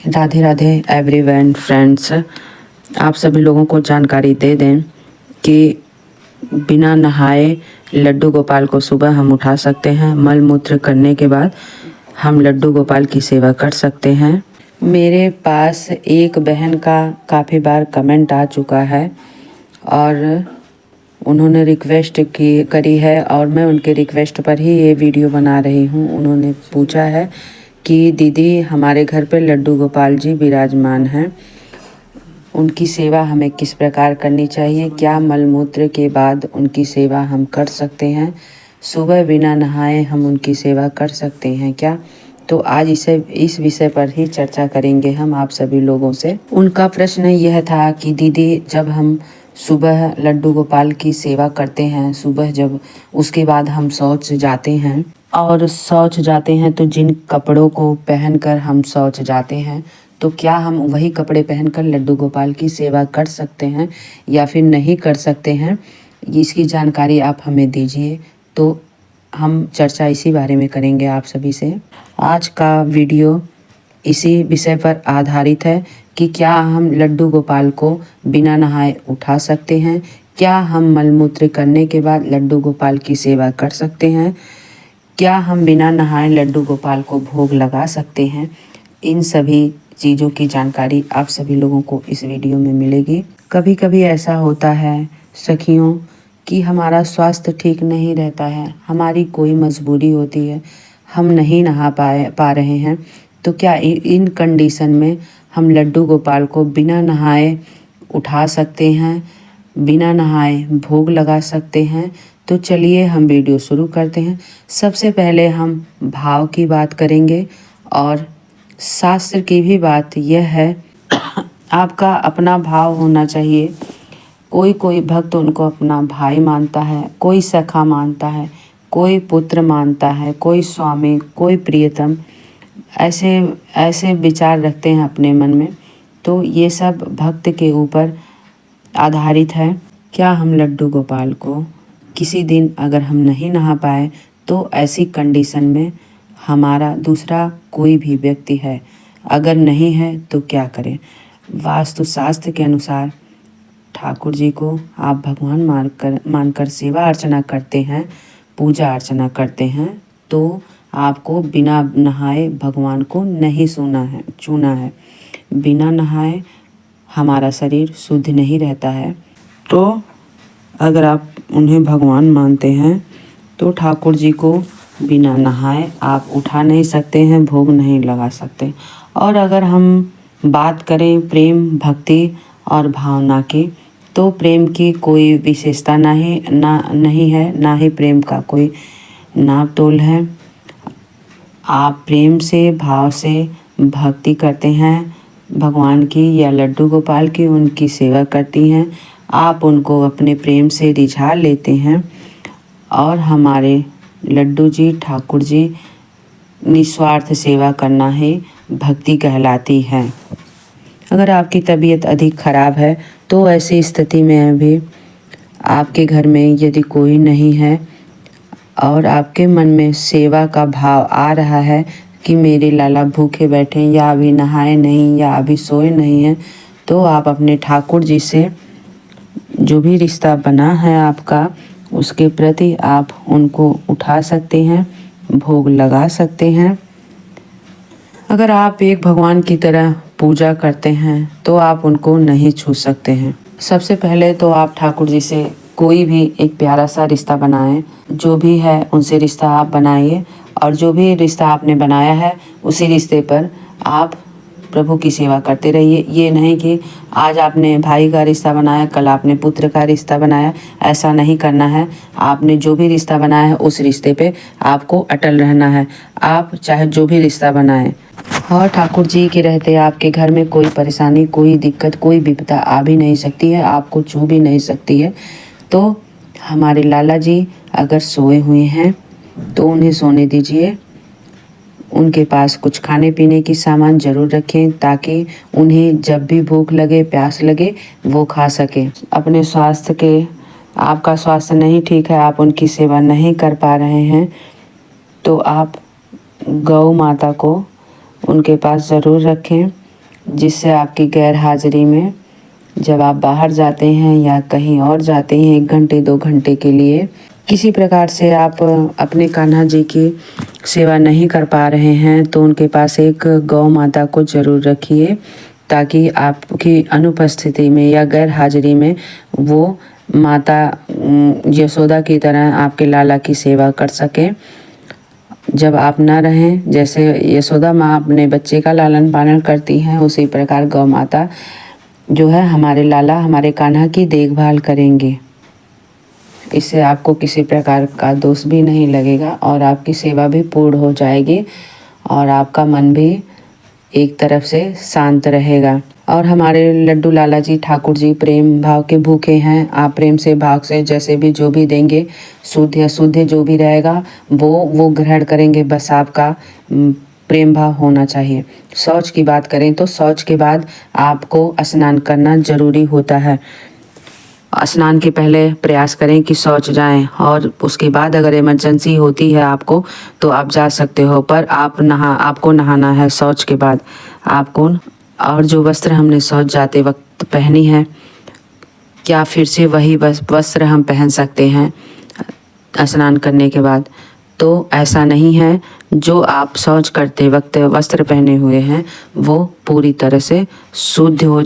Radhe Radhe everyone friends. आप सभी लोगों को जानकारी दे दें कि बिना नहाए लड्डू गोपाल को सुबह हम उठा सकते हैं। मल मूत्र करने के बाद हम लड्डू गोपाल की सेवा कर सकते हैं। मेरे पास एक बहन का काफ़ी बार कमेंट आ चुका है और उन्होंने रिक्वेस्ट करी है और मैं उनके रिक्वेस्ट पर ही ये वीडियो बना रही हूँ। उन्होंने पूछा है कि दीदी हमारे घर पे लड्डू गोपाल जी विराजमान हैं, उनकी सेवा हमें किस प्रकार करनी चाहिए, क्या मलमूत्र के बाद उनकी सेवा हम कर सकते हैं, सुबह बिना नहाए हम उनकी सेवा कर सकते हैं क्या। तो आज इस विषय पर ही चर्चा करेंगे हम आप सभी लोगों से। उनका प्रश्न यह था कि दीदी जब हम सुबह लड्डू गोपाल की सेवा करते हैं, सुबह जब उसके बाद हम शौच जाते हैं और शौच जाते हैं तो जिन कपड़ों को पहनकर हम शौच जाते हैं तो क्या हम वही कपड़े पहनकर लड्डू गोपाल की सेवा कर सकते हैं या फिर नहीं कर सकते हैं, इसकी जानकारी आप हमें दीजिए। तो हम चर्चा इसी बारे में करेंगे आप सभी से। आज का वीडियो इसी विषय पर आधारित है कि क्या हम लड्डू गोपाल को बिना नहाए उठा सकते हैं, क्या हम मलमूत्र करने के बाद लड्डू गोपाल की सेवा कर सकते हैं, क्या हम बिना नहाए लड्डू गोपाल को भोग लगा सकते हैं। इन सभी चीज़ों की जानकारी आप सभी लोगों को इस वीडियो में मिलेगी। कभी कभी ऐसा होता है सखियों कि हमारा स्वास्थ्य ठीक नहीं रहता है, हमारी कोई मजबूरी होती है, हम नहीं नहा पा रहे हैं, तो क्या इन कंडीशन में हम लड्डू गोपाल को बिना नहाए उठा सकते हैं, बिना नहाए भोग लगा सकते हैं। तो चलिए हम वीडियो शुरू करते हैं। सबसे पहले हम भाव की बात करेंगे और शास्त्र की भी बात यह है आपका अपना भाव होना चाहिए। कोई भक्त उनको अपना भाई मानता है, कोई सखा मानता है, कोई पुत्र मानता है, कोई स्वामी, कोई प्रियतम, ऐसे विचार रखते हैं अपने मन में। तो ये सब भक्त के ऊपर आधारित है। क्या हम लड्डू गोपाल को किसी दिन अगर हम नहीं नहा पाए तो ऐसी कंडीशन में हमारा दूसरा कोई भी व्यक्ति है, अगर नहीं है तो क्या करें। वास्तु शास्त्र के अनुसार ठाकुर जी को आप भगवान मानकर सेवा अर्चना करते हैं, पूजा अर्चना करते हैं, तो आपको बिना नहाए भगवान को नहीं छूना है। बिना नहाए हमारा शरीर शुद्ध नहीं रहता है। तो अगर आप उन्हें भगवान मानते हैं तो ठाकुर जी को बिना नहाए आप उठा नहीं सकते हैं, भोग नहीं लगा सकते। और अगर हम बात करें प्रेम, भक्ति और भावना की, तो प्रेम की कोई विशेषता नहीं है, ना ही प्रेम का कोई नाप तोल है। आप प्रेम से, भाव से भक्ति करते हैं भगवान की या लड्डू गोपाल की, उनकी सेवा करती हैं, आप उनको अपने प्रेम से रिझा लेते हैं और हमारे लड्डू जी, ठाकुर जी, निस्वार्थ सेवा करना ही भक्ति कहलाती है। अगर आपकी तबीयत अधिक खराब है तो ऐसी स्थिति में भी आपके घर में यदि कोई नहीं है और आपके मन में सेवा का भाव आ रहा है कि मेरे लाला भूखे बैठे या अभी नहाए नहीं या अभी सोए नहीं हैं, तो आप अपने ठाकुर जी से जो भी रिश्ता बना है आपका, उसके प्रति आप उनको उठा सकते हैं, भोग लगा सकते हैं। अगर आप एक भगवान की तरह पूजा करते हैं तो आप उनको नहीं छू सकते हैं। सबसे पहले तो आप ठाकुर जी से कोई भी एक प्यारा सा रिश्ता बनाएं, जो भी है उनसे रिश्ता आप बनाइए और जो भी रिश्ता आपने बनाया है उसी रिश्ते पर आप प्रभु की सेवा करते रहिए। ये नहीं कि आज आपने भाई का रिश्ता बनाया, कल आपने पुत्र का रिश्ता बनाया, ऐसा नहीं करना है। आपने जो भी रिश्ता बनाया है उस रिश्ते पे आपको अटल रहना है, आप चाहे जो भी रिश्ता बनाएं। और ठाकुर जी के रहते आपके घर में कोई परेशानी, कोई दिक्कत, कोई विपदा आ भी नहीं सकती है, आपको छू भी नहीं सकती है। तो हमारे लाला जी अगर सोए हुए हैं तो उन्हें सोने दीजिए, उनके पास कुछ खाने पीने की सामान ज़रूर रखें ताकि उन्हें जब भी भूख लगे, प्यास लगे, वो खा सकें। अपने स्वास्थ्य के, आपका स्वास्थ्य नहीं ठीक है, आप उनकी सेवा नहीं कर पा रहे हैं, तो आप गौ माता को उनके पास ज़रूर रखें जिससे आपकी गैर हाजिरी में जब आप बाहर जाते हैं या कहीं और जाते हैं 1 घंटे 2 घंटे के लिए, किसी प्रकार से आप अपने कान्हा जी की सेवा नहीं कर पा रहे हैं तो उनके पास एक गौ माता को ज़रूर रखिए, ताकि आपकी अनुपस्थिति में या गैर हाजिरी में वो माता यशोदा की तरह आपके लाला की सेवा कर सकें। जब आप ना रहें, जैसे यशोदा माँ अपने बच्चे का लालन पालन करती हैं, उसी प्रकार गौ माता जो है हमारे लाला हमारे कान्हा की देखभाल करेंगे। इससे आपको किसी प्रकार का दोष भी नहीं लगेगा और आपकी सेवा भी पूर्ण हो जाएगी और आपका मन भी एक तरफ से शांत रहेगा। और हमारे लड्डू लाला जी ठाकुर जी प्रेम भाव के भूखे हैं। आप प्रेम से भाव से जैसे भी जो भी देंगे, शुद्ध या शुद्ध जो भी रहेगा वो ग्रहण करेंगे। बस आपका प्रेम भाव होना चाहिए। शौच की बात करें तो शौच के बाद आपको स्नान करना ज़रूरी होता है। स्नान के पहले प्रयास करें कि शौच जाएं और उसके बाद अगर इमरजेंसी होती है आपको तो आप जा सकते हो, पर आपको नहाना है शौच के बाद आपको। और जो वस्त्र हमने शौच जाते वक्त पहनी है, क्या फिर से वही वस्त्र हम पहन सकते हैं स्नान करने के बाद? तो ऐसा नहीं है। जो आप शौच करते वक्त वस्त्र पहने हुए हैं वो पूरी तरह से अशुद्ध हो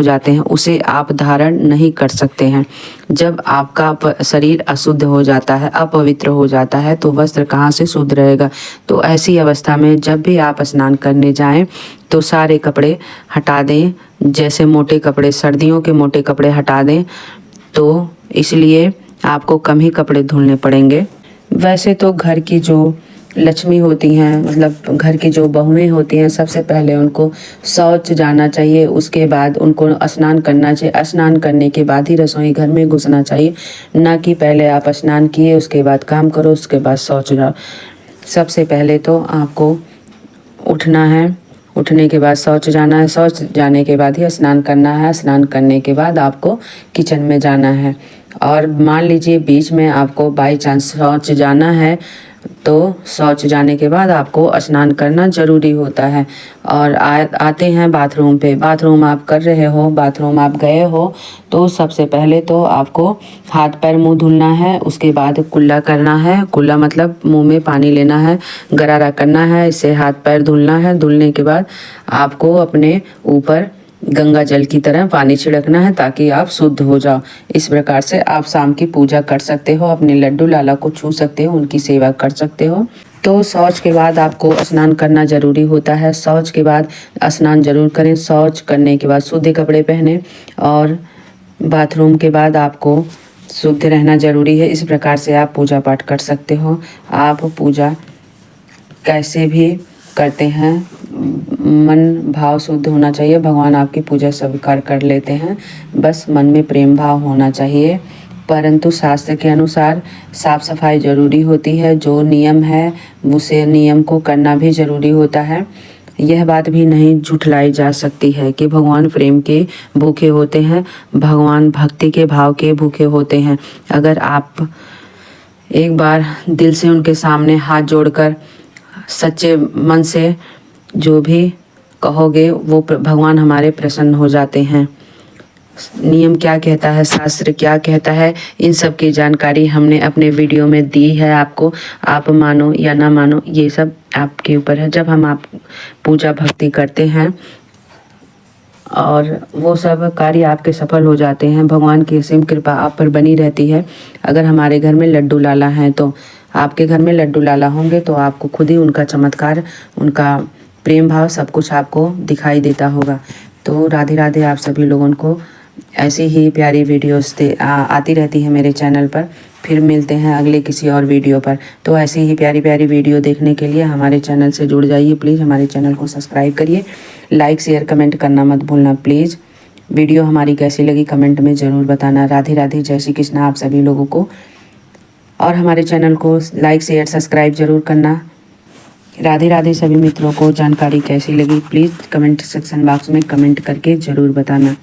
जाते हैं, उसे आप धारण नहीं कर सकते हैं। जब आपका शरीर अशुद्ध हो जाता है, अपवित्र हो जाता है, तो वस्त्र कहाँ से शुद्ध रहेगा? तो ऐसी अवस्था में जब भी आप स्नान करने जाएं तो सारे कपड़े हटा दें। जैसे मोटे कपड़े, सर्दियों के मोटे कपड़े हटा दें, तो इसलिए आपको कम ही कपड़े धुलने पड़ेंगे। वैसे तो घर की जो लक्ष्मी होती हैं, मतलब घर की जो बहुएं होती हैं, सबसे पहले उनको शौच जाना चाहिए, उसके बाद उनको स्नान करना चाहिए। स्नान करने के बाद ही रसोई घर में घुसना चाहिए, ना कि पहले आप स्नान किए उसके बाद काम करो उसके बाद शौच जाओ। सबसे पहले तो आपको उठना है, उठने के बाद शौच जाना है, शौच जाने के बाद ही स्नान करना है, स्नान करने के बाद आपको किचन में जाना है। और मान लीजिए बीच में आपको बाई चांस शौच जाना है तो शौच जाने के बाद आपको स्नान करना ज़रूरी होता है। और आते हैं बाथरूम पे, बाथरूम आप कर रहे हो, बाथरूम आप गए हो, तो सबसे पहले तो आपको हाथ पैर मुंह धुलना है, उसके बाद कुल्ला करना है। कुल्ला मतलब मुंह में पानी लेना है, गरारा करना है, इससे हाथ पैर धुलना है। धुलने के बाद आपको अपने ऊपर गंगा जल की तरह पानी छिड़कना है ताकि आप शुद्ध हो जाओ। इस प्रकार से आप शाम की पूजा कर सकते हो, अपने लड्डू लाला को छू सकते हो, उनकी सेवा कर सकते हो। तो शौच के बाद आपको स्नान करना ज़रूरी होता है। शौच के बाद स्नान ज़रूर करें। शौच करने के बाद शुद्ध कपड़े पहने और बाथरूम के बाद आपको शुद्ध रहना ज़रूरी है। इस प्रकार से आप पूजा पाठ कर सकते हो। आप पूजा कैसे भी करते हैं, मन भाव शुद्ध होना चाहिए। भगवान आपकी पूजा स्वीकार कर लेते हैं, बस मन में प्रेम भाव होना चाहिए। परंतु शास्त्र के अनुसार साफ सफाई ज़रूरी होती है। जो नियम है उसे नियम को करना भी ज़रूरी होता है। यह बात भी नहीं झुठलाई जा सकती है कि भगवान प्रेम के भूखे होते हैं, भगवान भक्ति के भाव के भूखे होते हैं। अगर आप एक बार दिल से उनके सामने हाथ जोड़कर सच्चे मन से जो भी कहोगे वो भगवान हमारे प्रसन्न हो जाते हैं। नियम क्या कहता है, शास्त्र क्या कहता है, इन सब की जानकारी हमने अपने वीडियो में दी है आपको। आप मानो या ना मानो ये सब आपके ऊपर है। जब हम आप पूजा भक्ति करते हैं और वो सब कार्य आपके सफल हो जाते हैं, भगवान की असीम कृपा आप पर बनी रहती है। अगर हमारे घर में लड्डू लाला हैं तो आपके घर में लड्डू लाला होंगे तो आपको खुद ही उनका चमत्कार, उनका प्रेम भाव सब कुछ आपको दिखाई देता होगा। तो राधे राधे। आप सभी लोगों को ऐसी ही प्यारी वीडियोस आती रहती है मेरे चैनल पर। फिर मिलते हैं अगले किसी और वीडियो पर। तो ऐसी ही प्यारी प्यारी वीडियो देखने के लिए हमारे चैनल से जुड़ जाइए। प्लीज़ हमारे चैनल को सब्सक्राइब करिए, लाइक शेयर कमेंट करना मत भूलना प्लीज़। वीडियो हमारी कैसी लगी कमेंट में ज़रूर बताना। राधे राधे, जय श्री कृष्णा आप सभी लोगों को। और हमारे चैनल को लाइक शेयर सब्सक्राइब ज़रूर करना। राधे राधे। सभी मित्रों को जानकारी कैसी लगी प्लीज़ कमेंट सेक्शन बॉक्स में कमेंट करके ज़रूर बताना।